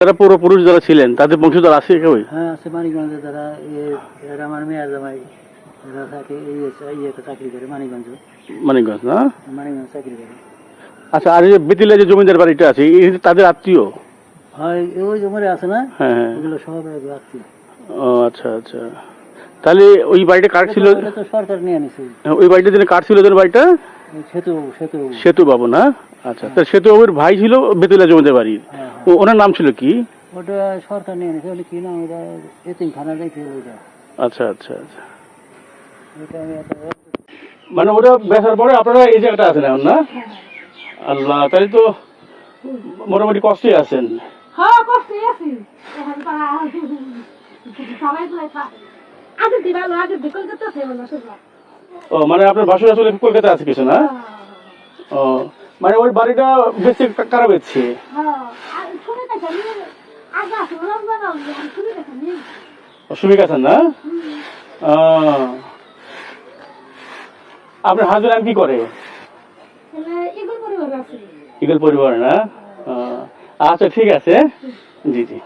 যারা পূর্বপুরুষ যারা ছিলেন তাদের বংশধর আছে কেউ? হ্যাঁ আছে, মানিকগঞ্জে যারা এরা আমার মেয়ের জামাই, এরা থাকে ইয়েতে চাকরি করে মানিকগঞ্জ। মানিকগঞ্জ না? মানিকগঞ্জ চাকরি করে। আচ্ছা, আর এই যে বেতিলা যে জমিদার বাড়িটা আছে এই যে তাদের আত্মীয়? হয় ওই জমারে আছে না, হ্যাঁ হ্যাঁ। ওগুলো সব আত্মীয়। ও আচ্ছা আচ্ছা, তাহলে ওই বাড়িটা কার ছিল? এটা তো সরকার নিয়ে নিছে। ওই বাড়িটা যিনি কার ছিল ওদের বাড়িটা? সেতু সেতু সেতু বাবু না? আচ্ছা, তা সেতু বাবুর ভাই ছিল বেতুলা জমিদার বাড়ির। ওনার নাম ছিল কি? ওটা সরকার নিয়ে নিছে, ওটা কি নাম, ওটা এতিমখানা দেখে ওইটা। আচ্ছা আচ্ছা আচ্ছা, ওটা আমি মানে ওটা বেচার পরে আপনারা এই জায়গাটা আছেন এখন না? আল্লাহ, তাহলে তো মোটামুটি কষ্টে আছেন। হ্যাঁ কষ্টে আছি। এখন তারা সবাই বলে আগে দিবালো, আগে বিকল করতে আছে বলো সবাই। ও মানে আপনার ভাসুর আসলে কলকাতা আছে কিছু না? ও মানে ওই বাড়িটা বেশি কারা বেচছে? হ্যাঁ আর শুনে দেখা নিয়ে আগে আসলে রমজান আনলে শুনে দেখা নিয়ে। সুমিক আছেন না? আপনার হাজবেন্ড কি করে? এগুলো পরিবার আছে। ইগল পরিবার না? আচ্ছা ঠিক আছে, জি জি।